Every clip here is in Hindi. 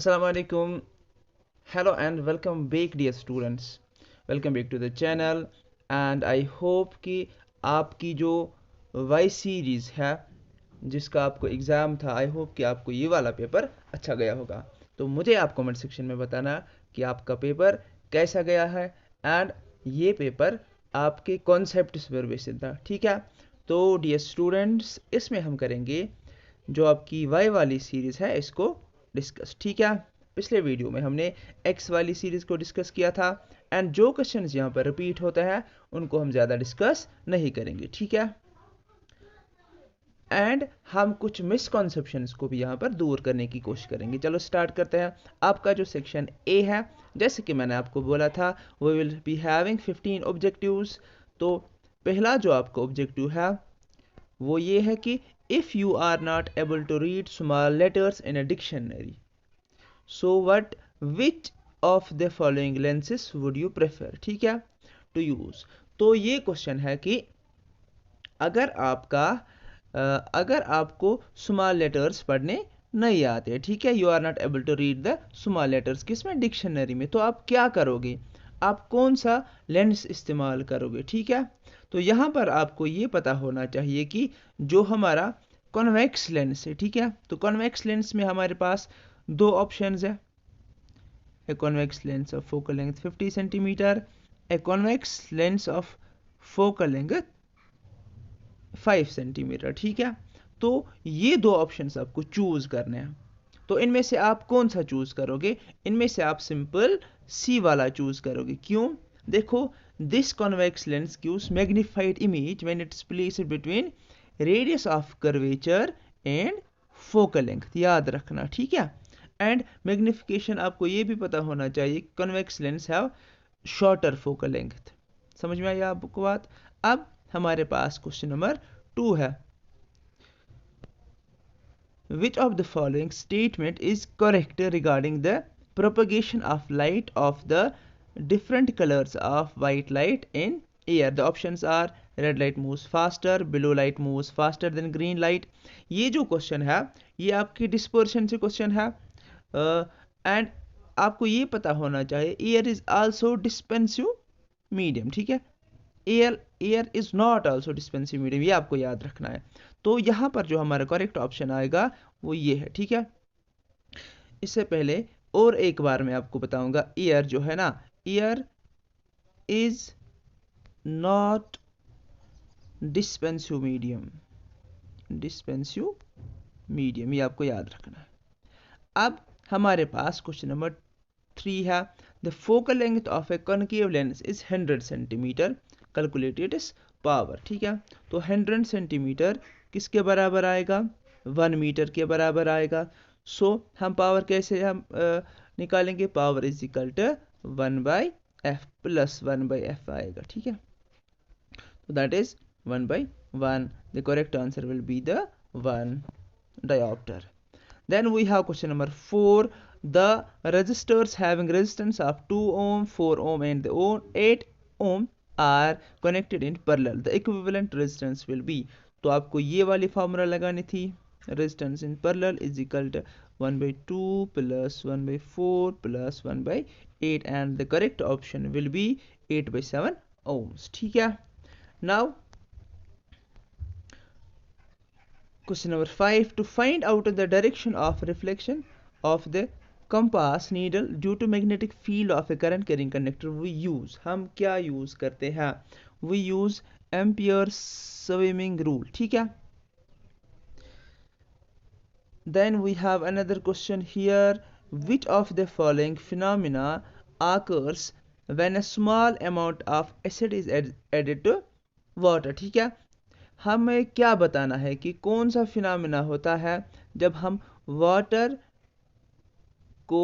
Assalamu alaikum. Hello and welcome back dear students. Welcome back to the channel and I hope कि आपकी जो वाई सीरीज है जिसका आपको एग्ज़ाम था, आई होप कि आपको ये वाला पेपर अच्छा गया होगा। तो मुझे आप कमेंट सेक्शन में बताना कि आपका पेपर कैसा गया है एंड ये पेपर आपके कॉन्सेप्ट्स पर बेस्ड था। ठीक है, तो डियर स्टूडेंट्स इसमें हम करेंगे जो आपकी वाई वाली सीरीज़ है इसको डिस्कस। ठीक है, पिछले वीडियो में हमने एक्स वाली सीरीज़ को डिस्कस किया था एंड जो क्वेश्चंस यहाँ पर रिपीट होते हैं उनको हम ज़्यादा डिस्कस नहीं करेंगे। ठीक है, एंड हम कुछ मिसकॉन्सेप्शंस को भी यहाँ पर दूर करने की कोशिश करेंगे। चलो स्टार्ट करते हैं। आपका जो सेक्शन ए है, जैसे कि मैंने आपको बोला था, we will be having 15 objectives. तो पहला जो आपका ऑब्जेक्टिव है वो ये है कि if you are not able to read small letters in a dictionary, so what which of the following lenses would you prefer, ठीक है, टू यूज़। तो ये क्वेश्चन है कि अगर आपका अगर आपको स्मॉल लेटर्स पढ़ने नहीं आते, ठीक है, you are not able to read the small letters, किसमें, डिक्शनरी में, तो आप क्या करोगे, आप कौन सा लेंस इस्तेमाल करोगे। ठीक है, तो यहाँ पर आपको ये पता होना चाहिए कि जो हमारा कॉन्वेक्स लेंस है, ठीक है, तो कॉन्वेक्स लेंस में हमारे पास दो ऑप्शंस है, a convex lens of focal length 50 centimetre, a convex lens of focal length 5 centimetre. ठीक है, तो ये दो ऑप्शंस आपको चूज करने हैं। तो इनमें से आप कौन सा चूज करोगे, इनमें से आप सिंपल सी वाला चूज करोगे। क्यों, देखो, this convex lens gives magnified image when it's placed between radius of curvature and focal length, याद रखना। ठीक है, एंड मैग्निफिकेशन आपको ये भी पता होना चाहिए, convex lens have shorter focal length. समझ में आई आपको बात। अब हमारे पास क्वेश्चन नंबर 2 है, which of the following statement is correct regarding the propagation of light of the different colors of white light in air? The options are red light moves faster, blue light moves faster than green light. ये जो क्वेश्चन है ये आपकी डिस्पर्शन से क्वेश्चन है एंड आपको ये पता होना चाहिए air is also dispersive medium. ठीक है, air is not also dispersive medium, ये आपको याद रखना है। तो यहाँ पर जो हमारा करेक्ट ऑप्शन आएगा वो ये है। ठीक है, इससे पहले और एक बार मैं आपको बताऊंगा, एयर जो है ना, air is not dispersive medium, dispersive medium, ये आपको याद रखना है। अब हमारे पास क्वेश्चन नंबर 3 है, the focal length of A concave lens is 100 centimetre, calculated is power. ठीक है, तो 100 सेंटीमीटर किसके बराबर आएगा, 1 मीटर के बराबर आएगा। सो हम पावर कैसे हम निकालेंगे, power is equal to 1/f plus 1/f आएगा। ठीक है, तो that is 1/1, the correct answer will be the 1 diopter. Then we have question number 4. The resistors having resistance of 2 ohm, 4 ohm and 8 ohm are connected in parallel. The equivalent resistance will be, तो आपको ये वाली फार्मूला लगानी थी, resistance in parallel is equal to 1/2 plus 1/4 plus 1/8 and the correct option will be 8/7 ohms. ठीक है, now question number 5, to find out the direction of reflection of the compass needle due to magnetic field of a current carrying conductor we use, हम क्या यूज करते हैं, we use Ampere's swimming rule। ठीक है, then we have another question here, which of the following phenomena occurs when a small amount of acid is added to water। ठीक है, हमें क्या बताना है कि कौन सा फिनोमेना होता है जब हम वाटर को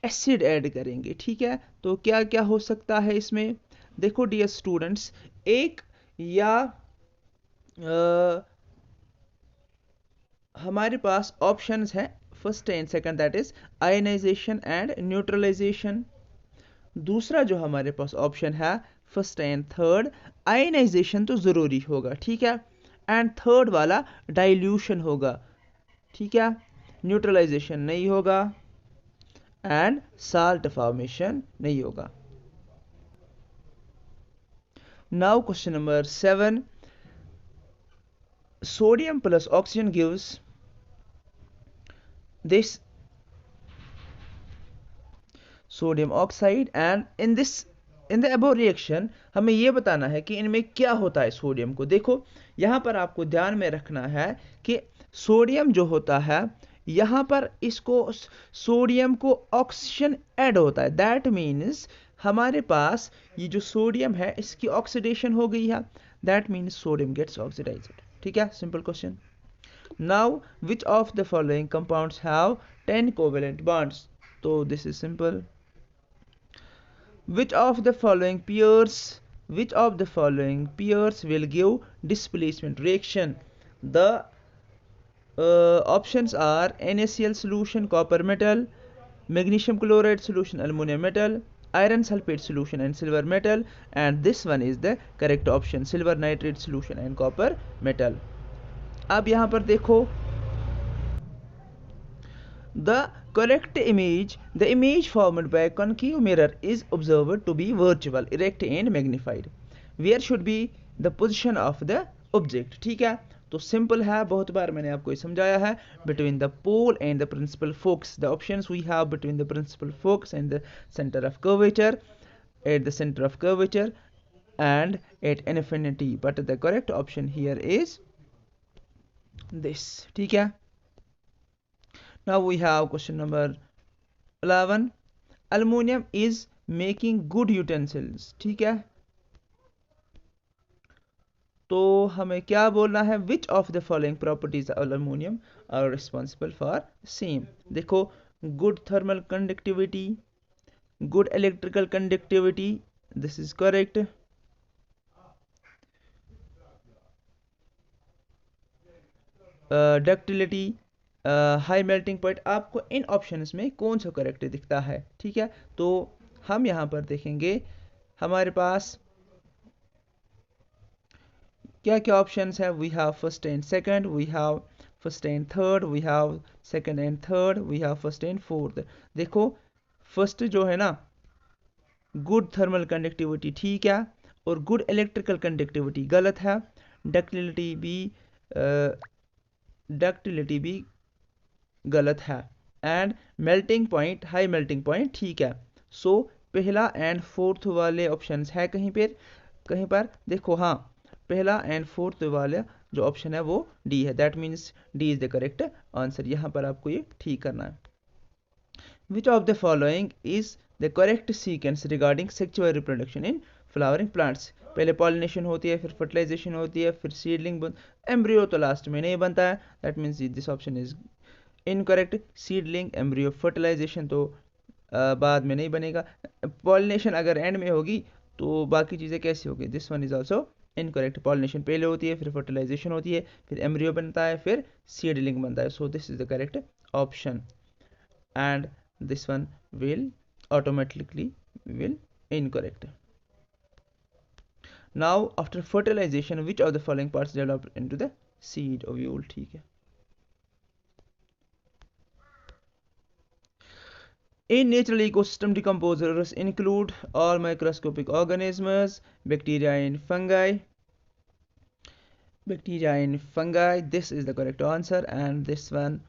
एसिड ऐड करेंगे। ठीक है, तो क्या क्या हो सकता है इसमें, देखो डियर स्टूडेंट्स, एक या हमारे पास ऑप्शंस हैं first and second, that is ionisation and neutralisation. दूसरा जो हमारे पास ऑप्शन है फर्स्ट एंड थर्ड, आयनाइजेशन तो ज़रूरी होगा। ठीक है, एंड थर्ड वाला डाइल्यूशन होगा। ठीक है, न्यूट्रलाइजेशन नहीं होगा। एंड साल्ट फॉर्मेशन नहीं होगा। Now question number 7, sodium plus oxygen gives this sodium oxide, and in the above reaction हमें यह बताना है कि इनमें क्या होता है सोडियम को। देखो यहां पर आपको ध्यान में रखना है कि सोडियम जो होता है यहां पर इसको सोडियम को ऑक्सीजन ऐड होता है, दैट मीन्स हमारे पास ये जो सोडियम है इसकी ऑक्सीडेशन हो गई है, that means sodium gets oxidised. ठीक है, simple question. Now which of the following compounds have 10 covalent bonds, तो this is simple. which of the following pairs will give displacement reaction? The options are NaCl solution copper metal, magnesium chloride solution aluminum metal, iron sulfate solution and silver metal, and this one is the correct option, silver nitrate solution and copper metal. अब यहाँ पर देखो the image formed by a concave mirror is observed to be virtual, erect and magnified. Where should be the position of the object? ठीक है, तो सिंपल है, बहुत बार मैंने आपको ये समझाया है, between the pole and the principal focus. The options we have between the principal focus and the center of curvature, at the center of curvature and at infinity, but the correct option here is this. ठीक है, now we have question number 11, aluminum is making good utensils. ठीक है, तो हमें क्या बोलना है, which of the following properties of aluminum are responsible for same? देखो good thermal conductivity, good electrical conductivity, this is correct. Ductility, high melting point, आपको इन ऑप्शंस में कौन सा करेक्ट दिखता है। ठीक है, तो हम यहां पर देखेंगे हमारे पास क्या क्या ऑप्शंस है। We have first and second, we have first and third, we have second and third, we have first and fourth. देखो फर्स्ट जो है ना गुड थर्मल कंडक्टिविटी ठीक है, और गुड इलेक्ट्रिकल कंडक्टिविटी गलत है, डक्टिलिटी भी गलत है, and melting point high melting point ठीक है। सो पहला एंड फोर्थ वाले ऑप्शंस है कहीं पर देखो, हाँ पहला एंड फोर्थ वाला जो ऑप्शन है वो डी है, that means D is the correct answer. यहां पर आपको ये ठीक करना है। विच of the following is the correct sequence regarding sexual reproduction in flowering plants? पहले पॉलिनेशन होती है, फिर फर्टिलाइजेशन होती है, फिर सीडलिंग, एम्ब्रियो तो लास्ट में नहीं बनता है, that means this option is incorrect. Seedling, embryo, fertilisation तो बाद में नहीं बनेगा, पॉलिनेशन अगर एंड में होगी तो बाकी चीज़ें कैसी होगी, this one is also incorrect. Pollination पहले होती है, फिर फर्टिलाइजेशन होती है, फिर एम्ब्रियो बनता है, फिर सीडलिंग बनता है। सो this is the correct option, and this one will automatically will incorrect. Now after fertilization which of the following parts develop into the seed ovule? ठीक है, in natural ecosystem decomposers include all microscopic organisms, bacteria and fungi. This is the correct answer, and this one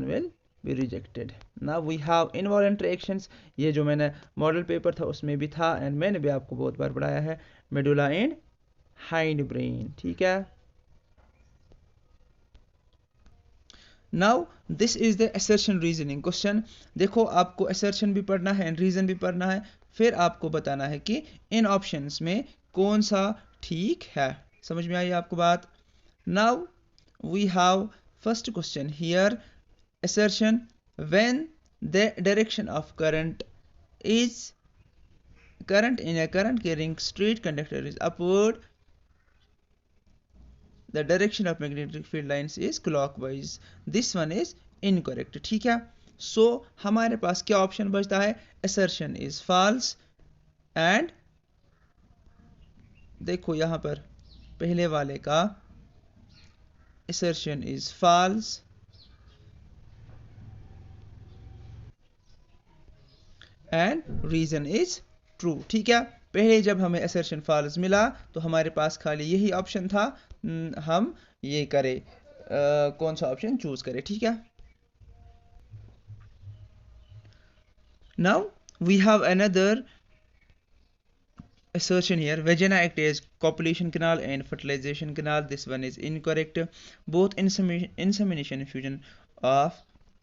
will be rejected. Now we have involuntary actions, ये जो मैंने मॉडल पेपर था उसमें भी था, एंड मैंने भी आपको बहुत बार पढ़ाया है, मेडुला एंड हाइंड ब्रेन। ठीक है, now this is the assertion reasoning question. देखो आपको असर्शन भी पढ़ना है एंड रीजन भी पढ़ना है, फिर आपको बताना है कि इन ऑप्शंस में कौन सा ठीक है। समझ में आई आपको बात? Now we have first question here, assertion, when the direction of current in a current carrying straight conductor is upward, the direction of magnetic field lines is clockwise. This one is incorrect. ठीक है, so हमारे पास क्या ऑप्शन बचता है, assertion is false, and देखो यहां पर पहले वाले का assertion is false, and reason is true. ठीक है, पहले जब हमें assertion false मिला तो हमारे पास खाली यही ऑप्शन था, हम ये करें, कौन सा ऑप्शन चूज करें। ठीक है, now we have another assertion here. Vagina act as copulation canal and fertilization canal. This one is incorrect. Both insemination and fusion of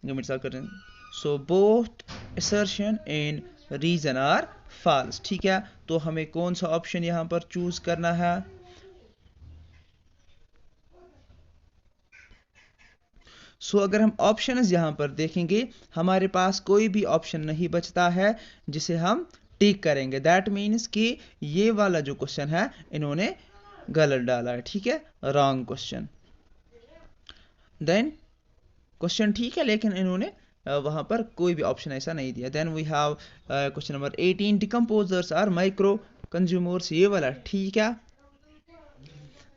gametes are correct. So both assertion and reason are false. ठीक है, तो हमें कौन सा ऑप्शन यहाँ पर चूज करना है? अगर हम ऑप्शंस यहाँ पर देखेंगे, हमारे पास कोई भी ऑप्शन नहीं बचता है जिसे हम टिक करेंगे। दैट मीन्स कि ये वाला जो क्वेश्चन है इन्होंने गलत डाला है। ठीक है, रॉन्ग क्वेश्चन। देन क्वेश्चन ठीक है, लेकिन इन्होंने वहां पर कोई भी ऑप्शन ऐसा नहीं दिया। Then we have question number 18, decomposers are micro consumers. ये वाला ठीक है,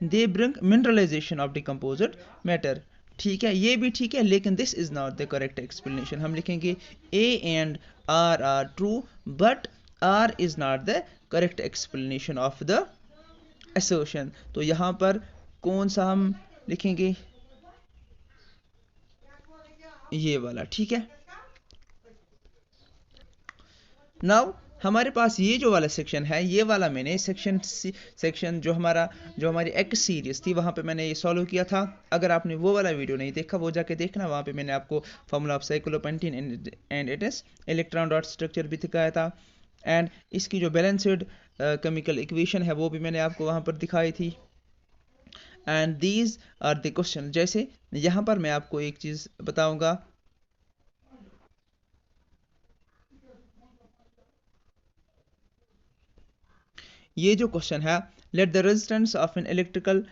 they bring mineralisation of decomposed matter. ठीक है, ये भी ठीक है, लेकिन this is not the correct explanation. हम लिखेंगे A and R true, but R is not the correct explanation of the assertion। तो यहां पर कौन सा हम लिखेंगे? ये वाला। ठीक है, नाउ हमारे पास ये जो वाला सेक्शन है, ये वाला मैंने सेक्शन जो हमारी एक्स सीरीज थी वहां पे मैंने ये सॉल्व किया था। अगर आपने वो वाला वीडियो नहीं देखा, वो जाके देखना, वहां पे मैंने आपको formula of cyclopentane and it's electron dot structure भी दिखाया था, एंड इसकी जो बैलेंस्ड केमिकल इक्वेशन है वो भी मैंने आपको वहां पर दिखाई थी। And these are the question. जैसे यहां पर मैं आपको एक चीज बताऊंगा, ये जो क्वेश्चन है, let the resistance of an electrical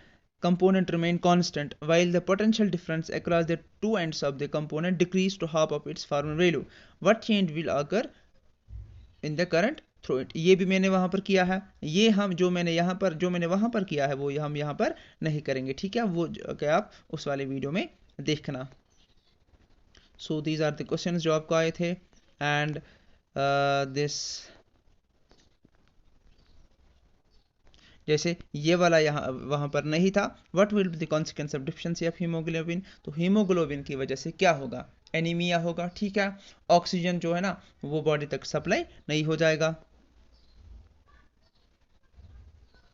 component remain constant while the potential difference across the two ends of the component decrease to half of its former value. What change will occur in the current through it? ये भी मैंने वहां पर किया है, ये हम जो मैंने वहां पर किया है वो हम यहाँ पर नहीं करेंगे। ठीक है, वो क्या आप उस वाले वीडियो में देखना। So these are the questions जो आपको आए थे, and this जैसे ये वाला यहाँ वहां पर नहीं था। What will be the consequence of deficiency of haemoglobin? तो हीमोग्लोबिन की वजह से क्या होगा? एनीमिया होगा। ठीक है, ऑक्सीजन जो है ना वो बॉडी तक सप्लाई नहीं हो जाएगा।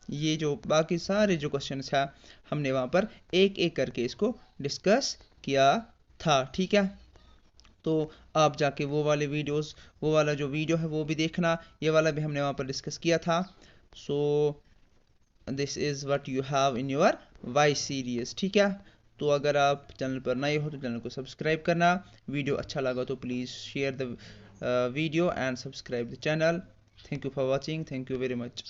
ये जो बाकी सारे जो क्वेश्चंस है हमने वहां पर एक एक करके इसको डिस्कस किया था। ठीक है, तो आप जाके वो वाले वीडियोस, वो वाला जो वीडियो है वो भी देखना, ये वाला भी हमने वहां पर डिस्कस किया था। So this is what you have in your Y series. ठीक है, तो अगर आप चैनल पर नए हो तो चैनल को सब्सक्राइब करना, वीडियो अच्छा लगा तो please share the video and subscribe the channel. Thank you for watching, thank you very much.